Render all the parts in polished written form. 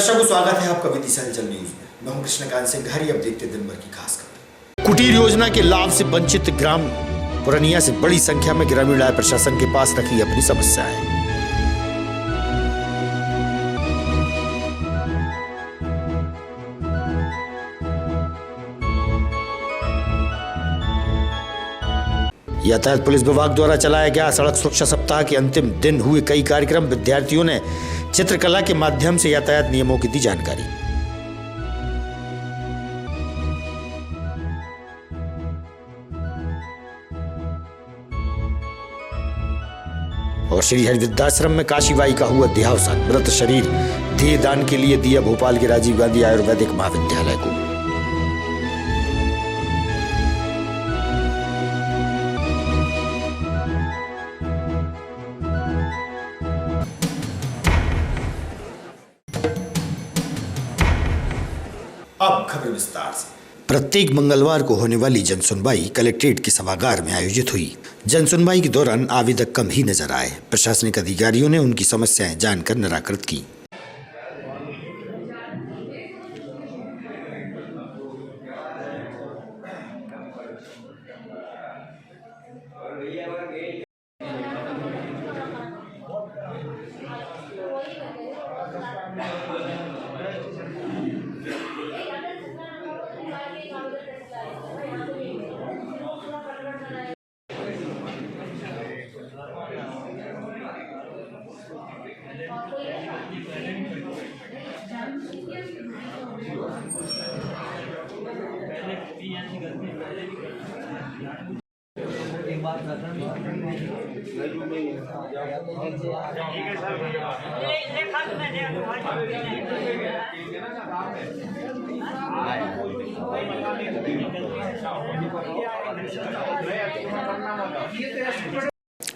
दर्शकों, स्वागत है आपका विदिशा हलचल न्यूज में। मैं हूं कृष्णकांत सिंह। अब देखते दिन भर की खास खबर। कुटीर योजना के लाभ से वंचित ग्राम पुरनिया से बड़ी संख्या में ग्रामीण आए प्रशासन के पास रखी अपनी समस्याएं। यातायात पुलिस विभाग द्वारा चलाया गया सड़क सुरक्षा सप्ताह के अंतिम दिन हुए कई कार्यक्रम। विद्यार्थियों ने चित्रकला के माध्यम से यातायात नियमों की दी जानकारी। और श्री हरिवृद्धाश्रम में काशीबाई का हुआ देहावसान। मृत शरीर देह दान के लिए दिया भोपाल के राजीव गांधी आयुर्वेदिक महाविद्यालय को। अब खबर विस्तार से। प्रत्येक मंगलवार को होने वाली जनसुनवाई कलेक्ट्रेट के सभागार में आयोजित हुई। जनसुनवाई के दौरान आवेदक कम ही नजर आए। प्रशासनिक अधिकारियों ने उनकी समस्याएं जानकर निराकृत की।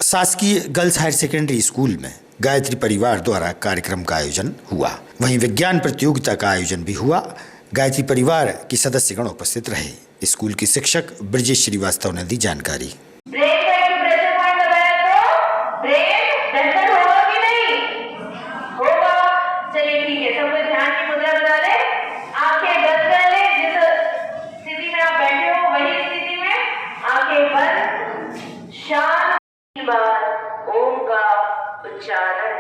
शासकीय गर्ल्स हायर सेकेंडरी स्कूल में गायत्री परिवार द्वारा कार्यक्रम का आयोजन हुआ। वहीं विज्ञान प्रतियोगिता का आयोजन भी हुआ। गायत्री परिवार के सदस्यगण उपस्थित रहे। स्कूल के शिक्षक ब्रजेश श्रीवास्तव ने दी जानकारी। ओम का उच्चारण।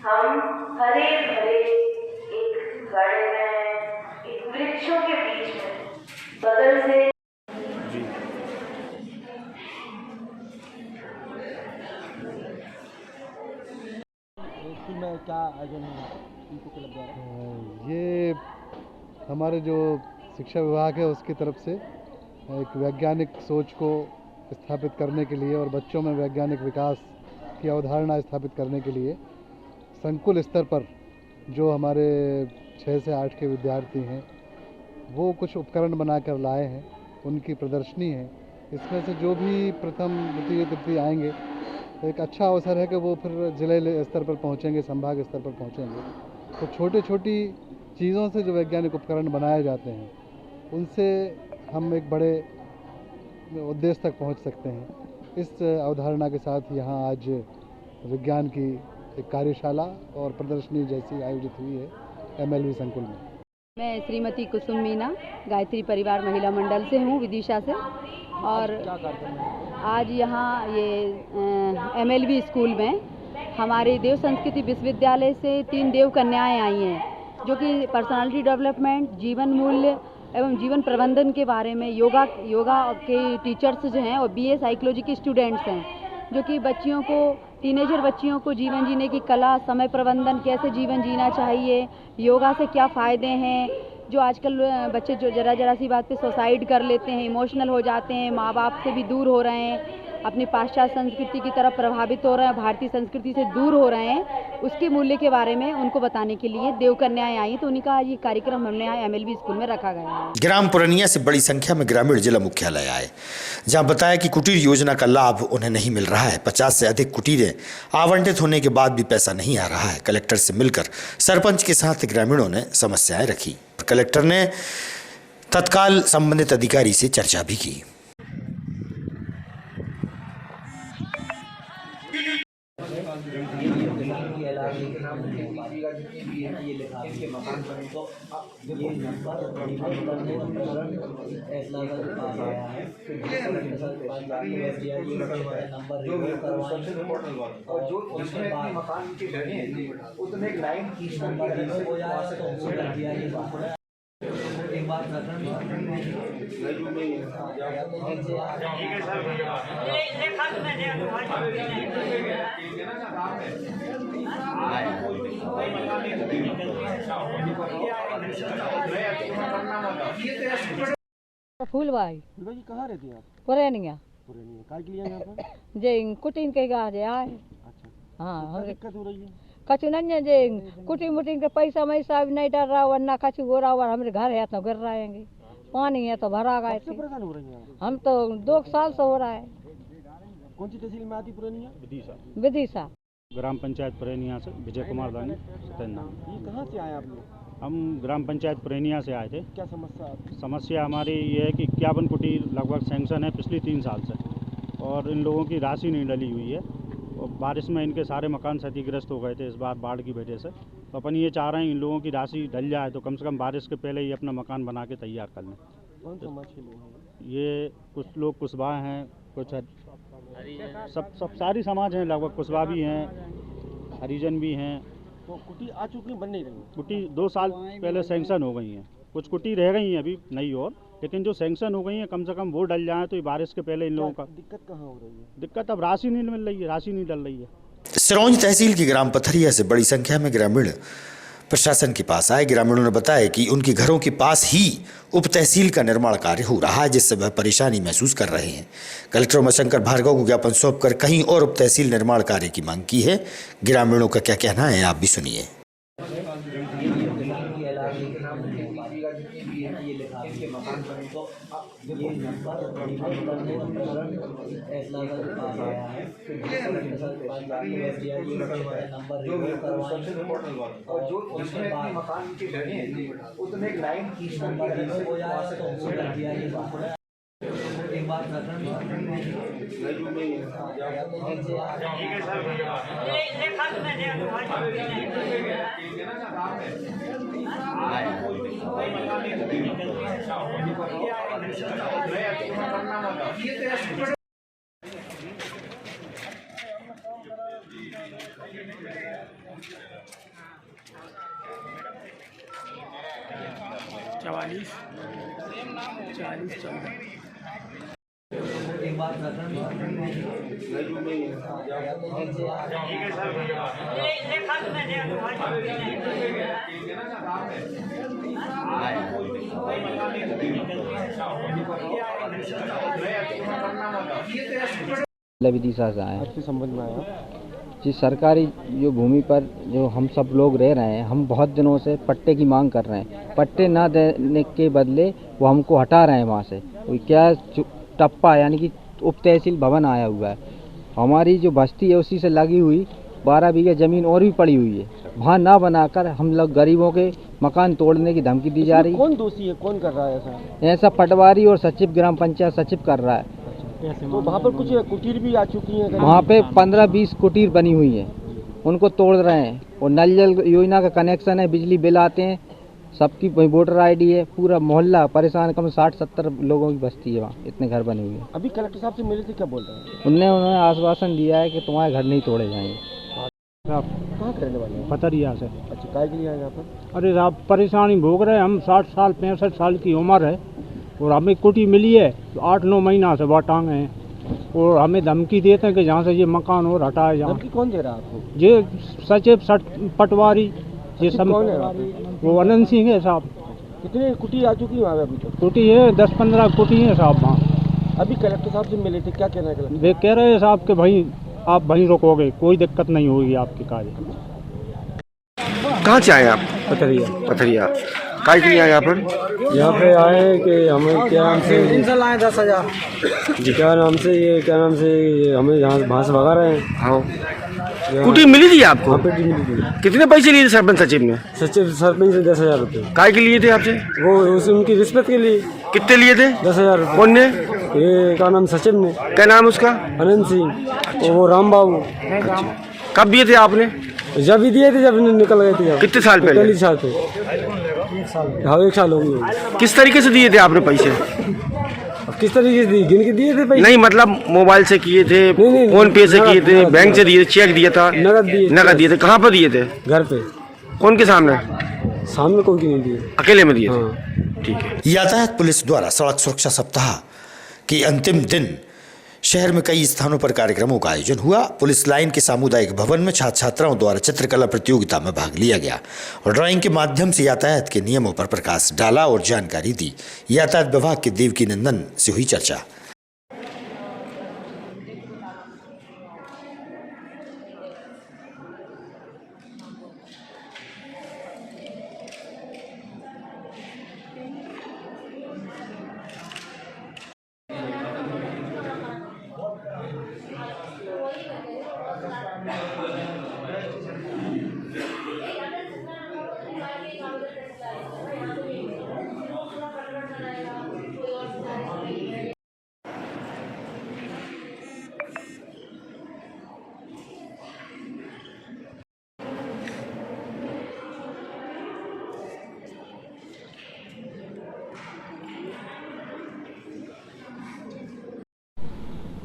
हम हरे भरे एक गार्डन में, एक वृक्षों के बीच में बगल से में क्या आयोजन है? ये हमारे जो शिक्षा विभाग है उसकी तरफ से एक वैज्ञानिक सोच को स्थापित करने के लिए और बच्चों में वैज्ञानिक विकास की अवधारणा स्थापित करने के लिए संकुल स्तर पर जो हमारे 6 से 8 के विद्यार्थी हैं वो कुछ उपकरण बनाकर लाए हैं। उनकी प्रदर्शनी है। इसमें से जो भी प्रथम द्वितीय तृतीय आएंगे एक अच्छा अवसर है कि वो फिर जिले स्तर पर पहुंचेंगे, संभाग स्तर पर पहुंचेंगे। तो छोटी छोटी चीज़ों से जो वैज्ञानिक उपकरण बनाए जाते हैं उनसे हम एक बड़े उद्देश्य तक पहुंच सकते हैं। इस अवधारणा के साथ यहाँ आज विज्ञान की एक कार्यशाला और प्रदर्शनी जैसी आयोजित हुई है MLV संकुल में। मैं श्रीमती कुसुम मीना गायत्री परिवार महिला मंडल से हूँ, विदिशा से। और आज यहाँ ये MLV स्कूल में हमारे देव संस्कृति विश्वविद्यालय से 3 देव कन्याएँ आई हैं जो कि पर्सनालिटी डेवलपमेंट, जीवन मूल्य एवं जीवन प्रबंधन के बारे में योगा के टीचर्स जो हैं और BA साइकोलॉजी के स्टूडेंट्स हैं जो कि बच्चियों को, टीनेजर बच्चियों को जीवन जीने की कला, समय प्रबंधन, कैसे जीवन जीना चाहिए, योगा से क्या फ़ायदे हैं। जो आजकल बच्चे जो जरा सी बात पे सुसाइड कर लेते हैं, इमोशनल हो जाते हैं, माँ बाप से भी दूर हो रहे हैं, अपनी पाश्चात्य संस्कृति की तरफ प्रभावित हो रहे हैं, भारतीय संस्कृति से दूर हो रहे हैं, उसके मूल्य के बारे में उनको बताने के लिए देव कन्याएं आई। तो उन्हीं का ये कार्यक्रम हमने यहाँ MLV स्कूल में रखा गया है। ग्राम पुरनिया से बड़ी संख्या में ग्रामीण जिला मुख्यालय आए, जहां बताया कि कुटीर योजना का लाभ उन्हें नहीं मिल रहा है। 50 से अधिक कुटीरें आवंटित होने के बाद भी पैसा नहीं आ रहा है। कलेक्टर से मिलकर सरपंच के साथ ग्रामीणों ने समस्याएं रखी। कलेक्टर ने तत्काल संबंधित अधिकारी से चर्चा भी की। फूलबाई जी कहाँ रहती हैं आप? पुरैनिया पुरानी है काय के लिए यहाँ पर? जे कुटिन के गा जे आए। अच्छा, हाँ क्या हम दिक्कत हो रही है? कछु नहीं जे कुटिन मुटिन के पैसा मैसा भी नहीं डर रहा वरना कछु हो रहा और हमारे घर है तो गिर रहेंगे, पानी है तो भरा गए कब से थे। परेशान हो रही हैं आप? हम तो 2 साल से हो रहा है। कौन सी तहसील में आती पुरानी? विदिशा ग्राम पंचायत पुरैनिया से विजय कुमार दानी नाम। ये कहाँ से आए आप लोग? हम ग्राम पंचायत पुरैनिया से आए थे। क्या समस्या आपकी? समस्या हमारी ये है कि 51 कुटीर लगभग सैंक्शन है पिछली 3 साल से, और इन लोगों की राशि नहीं डली हुई है, और बारिश में इनके सारे मकान क्षतिग्रस्त हो गए थे इस बार बाढ़ की वजह से। तो अपन ये चाह रहे हैं इन लोगों की राशि डल जाए तो कम से कम बारिश के पहले ही अपना मकान बना के तैयार कर लें। कौन समाज के लोग हैं? ये कुछ लोग कुशवाहा हैं, कुछ सब सारी समाज हैं, लगभग कुशवाहा भी हैं, हरिजन भी हैं। तो कुटी आ चुकी है, बन नहीं रही है? कुटी 2 साल पहले सैंक्शन हो गई हैं, कुछ कुटी रह गई हैं अभी नई, और लेकिन जो सैंक्शन हो गई हैं कम से कम वो डल जाए तो ये बारिश के पहले इन लोगों का। दिक्कत कहाँ हो रही है? दिक्कत अब राशि नहीं मिल रही है, राशि नहीं डल रही है। सिरौंज तहसील की ग्राम पथरिया से बड़ी संख्या में ग्रामीण प्रशासन के पास आए। ग्रामीणों ने बताया कि उनके घरों के पास ही उप तहसील का निर्माण कार्य हो रहा है, जिससे वह परेशानी महसूस कर रहे हैं। कलेक्टर उमाशंकर भार्गव को ज्ञापन सौंपकर कहीं और उप तहसील निर्माण कार्य की मांग की है। ग्रामीणों का क्या कहना है, आप भी सुनिए। विदिशा से आए आपके संबंध में आया? जी, सरकारी जो भूमि पर जो हम सब लोग रह रहे हैं, हम बहुत दिनों से पट्टे की मांग कर रहे हैं। पट्टे ना देने के बदले वो हमको हटा रहे हैं वहाँ से। वो क्या टप्पा यानी कि उप तहसील भवन आया हुआ है। हमारी जो बस्ती है उसी से लगी हुई 12 बीघा ज़मीन और भी पड़ी हुई है, वहाँ ना बनाकर हम लोग गरीबों के मकान तोड़ने की धमकी दी जा रही है। कौन दोषी है, कौन कर रहा है ऐसा? ऐसा पटवारी और सचिव, ग्राम पंचायत सचिव कर रहा है। तो वहाँ पर कुछ कुटीर भी आ चुकी हैं? वहाँ पे 15-20 कुटीर बनी हुई हैं, उनको तोड़ रहे हैं। और नल जल योजना का कनेक्शन है, बिजली बिल आते हैं, सबकी वोटर आईडी है, पूरा मोहल्ला परेशान। कम 60-70 लोगों की बस्ती है वहाँ, इतने घर बने हुए हैं। अभी कलेक्टर साहब से मिले थे, क्या बोल रहे हैं? उन्होंने आश्वासन दिया है कि तुम्हारे घर नहीं तोड़े जाएंगे। आप कहाँ के रहने वाले हैं? पथरिया से। अच्छा, काय के लिए आए यहाँ पर? अरे साहब परेशानी भोग रहे हैं हम, 60 साल 65 साल की उम्र है, और हमें कुटी मिली है 8-9 महीना से बाटांगे हैं, और हमें धमकी देते हैं कि जहाँ से ये मकान और हटाए जाए। धमकी कौन दे रहा है आपको? ये सचिव पटवारी ये सब। कौन है वहाँ पे? वो अनंत सिंह है साहब। कितने कुटी आ चुकी है वहाँ पे अभी तक? कुटी है 10-15 कुटी है साहब वहाँ। अभी कलेक्टर साहब से मिले थे, क्या कहना है कलेक्टर? वे कह रहे हैं साहब कि भाई आप वहीं रुकोगे, कोई दिक्कत नहीं होगी आपके कार्य। कहाँ से आए आप? पथरिया। पथरिया काय के लिए आए यहाँ पर? यहाँ पे आए हैं कि हमें क्या नाम से 10,000 जी क्या नाम से ये क्या नाम से हमें यहाँ वहाँ से भगा रहे हैं। हाँ, कुटी मिली थी आपको? हाँ, पेटी मिली थी। कितने पैसे लिए थे सरपंच सचिव ने? सचिव सरपंच से 10,000 रुपये। काय के लिए थे आपसे? वो उनकी रिश्वत के लिए। कितने लिए थे? 10,000 रुपये। कौन ने? ये क्या नाम, सचिव ने। क्या नाम उसका? अनंत सिंह। वो राम बाबू। कब दिए थे आपने? जब ही दिए थे, जब निकल गए थे। कितने साल पहले? 41 साल थे। हाँ, 1 साल हो गए। किस तरीके से दिए थे आपने पैसे? अब किस तरीके से गिन के दिए थे पैसे? नहीं मतलब मोबाइल से किए थे, नहीं, फोन पे से किए थे, नगद, बैंक से दिए थे, चेक दिया था? नगद दिए थे। कहाँ पर दिए थे? घर पे। कौन के सामने? सामने कौन की नहीं दिए, अकेले में दिए थे? हाँ। ठीक है। यातायात पुलिस द्वारा सड़क सुरक्षा सप्ताह के अंतिम दिन शहर में कई स्थानों पर कार्यक्रमों का आयोजन हुआ। पुलिस लाइन के सामुदायिक भवन में छात्र छात्राओं द्वारा चित्रकला प्रतियोगिता में भाग लिया गया और ड्राइंग के माध्यम से यातायात के नियमों पर प्रकाश डाला और जानकारी दी। यातायात विभाग के देवकी नंदन से हुई चर्चा।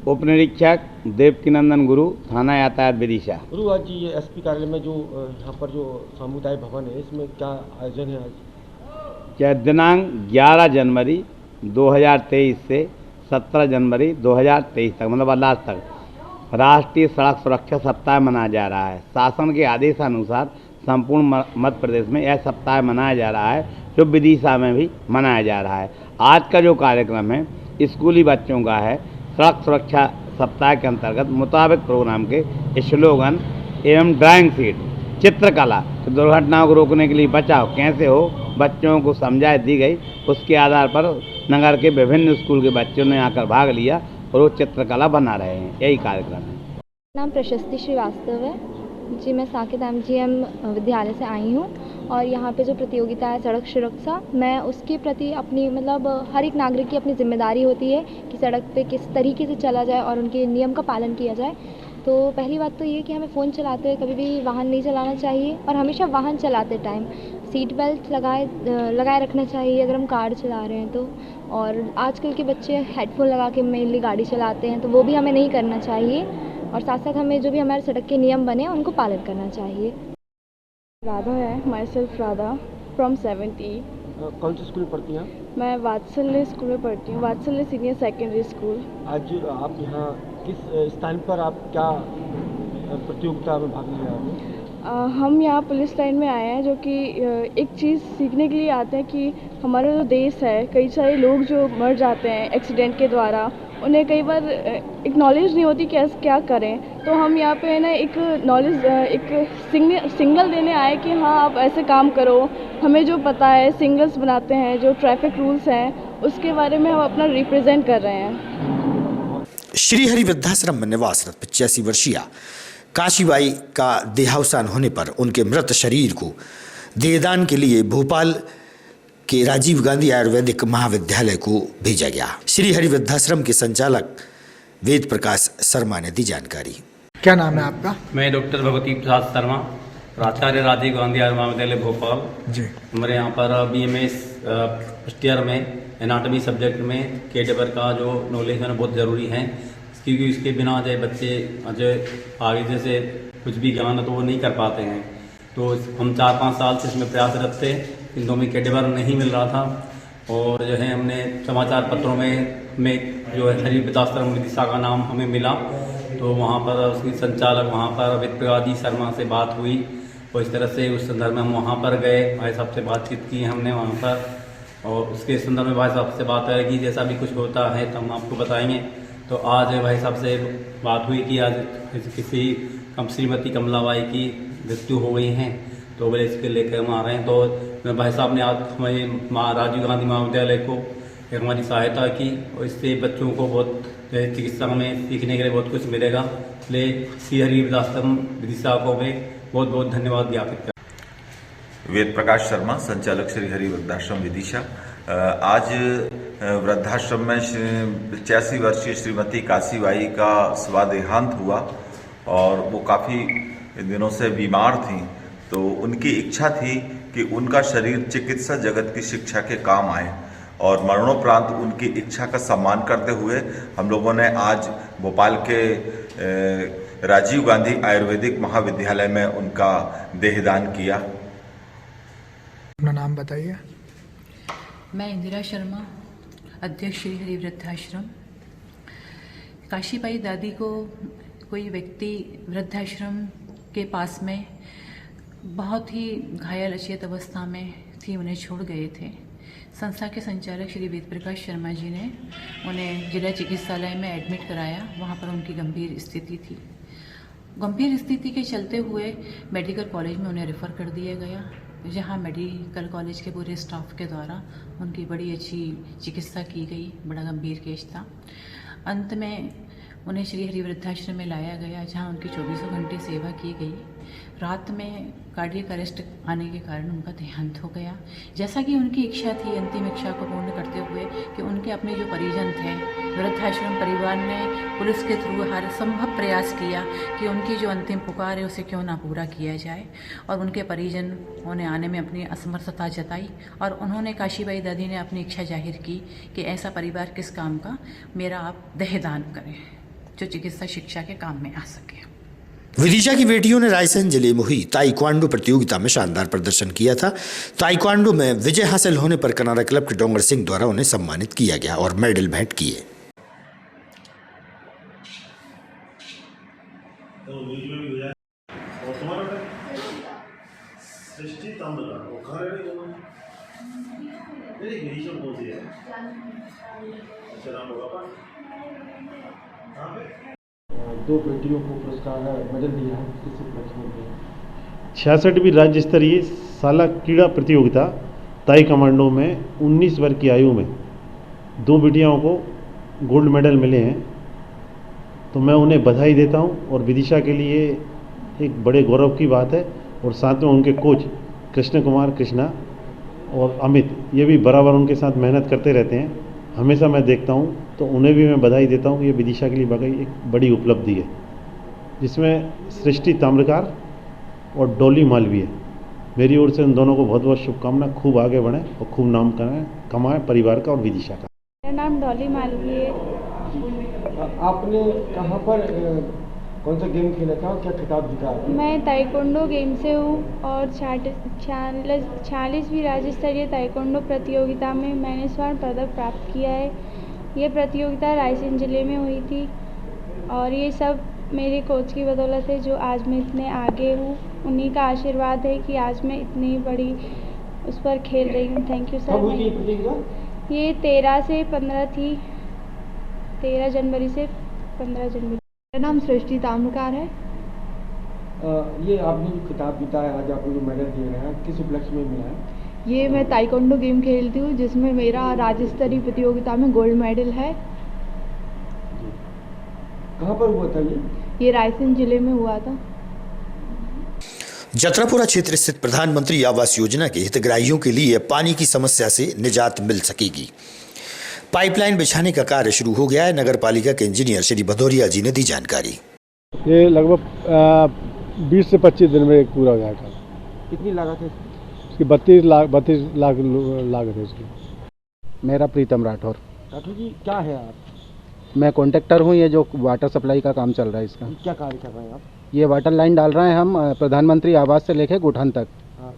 उप निरीक्षक देवकीनंदन गुरु, थाना यातायात विदिशा। गुरु, आज ये एसपी कार्यालय में जो यहाँ पर जो सामुदायिक भवन है, इसमें क्या आयोजन है आज? क्या दिनांक 11 जनवरी 2023 से 17 जनवरी 2023 तक, मतलब लास्ट तक राष्ट्रीय सड़क सुरक्षा सप्ताह मनाया जा रहा है। शासन के आदेशानुसार संपूर्ण मध्य प्रदेश में यह सप्ताह मनाया जा रहा है, जो विदिशा में भी मनाया जा रहा है। आज का जो कार्यक्रम है स्कूली बच्चों का है। सड़क सुरक्षा सप्ताह के अंतर्गत मुताबिक प्रोग्राम के स्लोगन एवं ड्राइंग शीट, चित्रकला, तो दुर्घटनाओं को रोकने के लिए बचाव कैसे हो, बच्चों को समझाई दी गई। उसके आधार पर नगर के विभिन्न स्कूल के बच्चों ने आकर भाग लिया और वो चित्रकला बना रहे हैं। यही कार्यक्रम है। नाम प्रशस्ति श्रीवास्तव है जी। मैं साकेत MGM विद्यालय से आई हूँ और यहाँ पे जो प्रतियोगिता है सड़क सुरक्षा, मैं उसके प्रति अपनी मतलब हर एक नागरिक की अपनी जिम्मेदारी होती है कि सड़क पे किस तरीके से चला जाए और उनके नियम का पालन किया जाए। तो पहली बात तो ये कि हमें फ़ोन चलाते हुए कभी भी वाहन नहीं चलाना चाहिए और हमेशा वाहन चलाते टाइम सीट बेल्ट लगाए रखना चाहिए अगर हम कार चला रहे हैं तो। और आजकल के बच्चे हेडफोन लगा के मेनली गाड़ी चलाते हैं, तो वो भी हमें नहीं करना चाहिए। और साथ साथ हमें जो भी हमारे सड़क के नियम बने उनको पालन करना चाहिए। राधा है, my self Radha from 7E। कौन सी स्कूल में पढ़ती हैं? मैं वात्सल्य स्कूल में पढ़ती हूँ, वात्सल्य सीनियर सेकेंडरी स्कूल। आज आप यहाँ किस स्थान पर आप क्या प्रतियोगिता में भाग लिया आपने? हम यहाँ पुलिस लाइन में आए हैं, जो कि एक चीज़ सीखने के लिए आते हैं कि हमारा जो देश है, कई सारे लोग जो मर जाते हैं एक्सीडेंट के द्वारा, उन्हें कई बार एक नॉलेज नहीं होती कि क्या करें। तो हम यहाँ पे ना एक नॉलेज एक सिग्नल देने आए कि हाँ आप ऐसे काम करो। हमें जो पता है सिग्नल्स बनाते हैं, जो ट्रैफिक रूल्स हैं, उसके बारे में हम अपना रिप्रेजेंट कर रहे हैं। श्री हरि वृद्धाश्रम में निवासरत 85 वर्षीय काशीबाई का देहावसान होने पर उनके मृत शरीर को देहदान के लिए भोपाल के राजीव गांधी आयुर्वेदिक महाविद्यालय को भेजा गया। श्री हरि वृद्धाश्रम के संचालक वेद प्रकाश शर्मा ने दी जानकारी। क्या नाम है आपका? मैं डॉक्टर भगवती प्रसाद शर्मा, प्राचार्य राजीव गांधी आयुर्वेदिक महाविद्यालय भोपाल जी। हमारे यहाँ पर BMS फर्स्ट ईयर में एनाटॉमी सब्जेक्ट में कैडेवर का जो नॉलेज है बहुत ज़रूरी है, क्योंकि इसके बिना जो बच्चे जो आगे जैसे कुछ भी ज्ञान है तो वो नहीं कर पाते हैं। तो हम 4-5 साल से इसमें प्रयासरत थे, किंतु हमें कैडेवर नहीं मिल रहा था। और जो है हमने समाचार पत्रों में जो है हरि वृद्धाश्रम विदिशा का नाम हमें मिला, तो वहाँ पर उसकी संचालक वहाँ पर वेद प्रकाश जी शर्मा से बात हुई और इस तरह से उस संदर्भ में हम वहाँ पर गए, भाई साहब से बातचीत की हमने वहाँ पर, और उसके संदर्भ में भाई साहब से बात है कि जैसा भी कुछ होता है तो हम आपको बताएंगे। तो आज भाई साहब से बात हुई कि आज किसी श्रीमती कमलाबाई की मृत्यु हो गई है, तो बोले इसके लेकर हम आ रहे हैं। तो भाई साहब ने आज हमारे राजीव गांधी महाविद्यालय को हमारी सहायता की और इससे बच्चों को बहुत चिकित्सा में सीखने के लिए बहुत कुछ मिलेगा। इसलिए श्री हरि वृद्धाश्रम विदिशा को मैं बहुत बहुत धन्यवाद ज्ञापित करता। वेद प्रकाश शर्मा, संचालक श्री हरि वृद्धाश्रम विदिशा। आज वृद्धाश्रम में 85 वर्षीय श्रीमती काशीबाई का स्वादेहांत हुआ और वो काफ़ी दिनों से बीमार थी, तो उनकी इच्छा थी कि उनका शरीर चिकित्सा जगत की शिक्षा के काम आए और मरणोपरांत उनकी इच्छा का सम्मान करते हुए हम लोगों ने आज भोपाल के राजीव गांधी आयुर्वेदिक महाविद्यालय में उनका देहदान किया। अपना नाम बताइए। मैं इंदिरा शर्मा, अध्यक्ष श्री हरि वृद्धाश्रम। काशीबाई दादी को कोई व्यक्ति वृद्धाश्रम के पास में बहुत ही घायल अचेत अवस्था में थी, उन्हें छोड़ गए थे। संस्था के संचालक श्री वेद प्रकाश शर्मा जी ने उन्हें जिला चिकित्सालय में एडमिट कराया। वहाँ पर उनकी गंभीर स्थिति थी। गंभीर स्थिति के चलते हुए मेडिकल कॉलेज में उन्हें रेफ़र कर दिया गया, जहाँ मेडिकल कॉलेज के पूरे स्टाफ के द्वारा उनकी बड़ी अच्छी चिकित्सा की गई। बड़ा गंभीर केस था। अंत में उन्हें श्री हरि वृद्धाश्रम में लाया गया, जहाँ उनकी 24 घंटे सेवा की गई। रात में कार्डियक अरेस्ट आने के कारण उनका देहांत हो गया। जैसा कि उनकी इच्छा थी, अंतिम इच्छा को पूर्ण करते हुए कि उनके अपने जो परिजन थे, वृद्धाश्रम परिवार ने पुलिस के थ्रू हर संभव प्रयास किया कि उनकी जो अंतिम पुकार है उसे क्यों ना पूरा किया जाए, और उनके परिजन उन्हें आने में अपनी असमर्थता जताई और उन्होंने काशीबाई दादी ने अपनी इच्छा जाहिर की कि ऐसा परिवार किस काम का, मेरा आप देहदान करें जो चिकित्सा शिक्षा के काम में आ सके। विदिशा की बेटियों ने रायसेन जिले में हुई ताइक्वांडो प्रतियोगिता में शानदार प्रदर्शन किया था। ताइक्वांडो में विजय हासिल होने पर कनाडा क्लब के डोंगर सिंह द्वारा उन्हें सम्मानित किया गया और मेडल भेंट किए। दो बेटियों को पुरस्कार मेडल दिया है, किस उपलक्ष्य में दिया? 66वीं राज्य स्तरीय साला क्रीड़ा प्रतियोगिता ताइक्वांडो में 19 वर्ष की आयु में दो बेटियों को गोल्ड मेडल मिले हैं, तो मैं उन्हें बधाई देता हूं और विदिशा के लिए एक बड़े गौरव की बात है। और साथ में उनके कोच कृष्ण कुमार कृष्णा और अमित, ये भी बराबर उनके साथ मेहनत करते रहते हैं, हमेशा मैं देखता हूं, तो उन्हें भी मैं बधाई देता हूं। ये विदिशा के लिए वाकई एक बड़ी उपलब्धि है, जिसमें सृष्टि ताम्रकार और डॉली मालवीय, मेरी ओर से उन दोनों को बहुत बहुत शुभकामनाएं। खूब आगे बढ़ें और खूब नाम कमाएं परिवार का और विदिशा का। मेरा नाम डॉली मालवीय। आपने कहाँ पर कौन सा गेम खेला था और क्या खिताब जीता? मैं ताइक्वांडो गेम से हूँ और 46वीं राज्य स्तरीय ताइक्वांडो प्रतियोगिता में मैंने स्वर्ण पदक प्राप्त किया है। ये प्रतियोगिता रायसेन ज़िले में हुई थी और ये सब मेरे कोच की बदौलत है जो आज मैं इतने आगे हूँ। उन्हीं का आशीर्वाद है कि आज मैं इतनी बड़ी उस पर खेल रही हूँ। Thank you sir. ये 13 से 15 थी, 13 जनवरी से 15 जनवरी। मेरा नाम सृष्टि ताम्रकार है। ये आपने जो खिताब जीता है, आज आपको जो मेडल दिए गए हैं, किस उपलक्ष्य में मिला है? ये मैं ताइक्वांडो गेम खेलती हूँ, जिसमें मेरा राज्य स्तरीय प्रतियोगिता में गोल्ड मेडल है। कहाँ पर हुआ था ये रायसेन जिले में हुआ था। जतरापुरा क्षेत्र स्थित प्रधानमंत्री आवास योजना के हितग्राहियों के लिए पानी की समस्या से निजात मिल सकेगी। पाइपलाइन बिछाने का कार्य शुरू हो गया है। नगर पालिका के इंजीनियर श्री भदौरिया जी ने दी जानकारी। ये लगभग 20 से 25 दिन में पूरा हो जाएगा। कितनी लागत है इसकी? 32 लाख लागत है इसकी। मेरा प्रीतम राठौर। राठौर जी, क्या है आप? मैं कॉन्ट्रैक्टर हूँ। ये जो वाटर सप्लाई का काम चल रहा है, इसका क्या कार्य कर रहे हैं आप? ये वाटर लाइन डाल रहे हैं हम प्रधानमंत्री आवास से लेकर गुठान तक।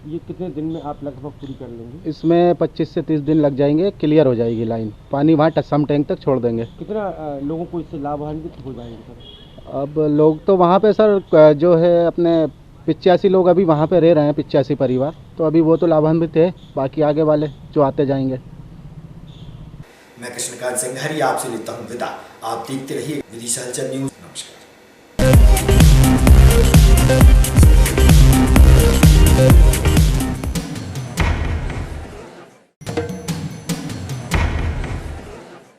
ये कितने दिन में आप लगभग पूरी कर लेंगे? इसमें 25 से 30 दिन लग जाएंगे, क्लियर हो जाएगी लाइन। पानी वहाँ सम टैंक तक छोड़ देंगे। कितना लोगों को इससे लाभान्वित हो जाएंगे सर? अब लोग तो वहाँ पे सर जो है अपने 85 लोग अभी वहाँ पे रह रहे हैं, 85 परिवार, तो अभी वो तो लाभान्वित है। बाकी आगे वाले जो आते जाएंगे। मैं कृष्णकांत सिंह हरी आपसे लेता हूँ विदा। आप देखते रहिए विदिशा न्यूज़। नमस्कार।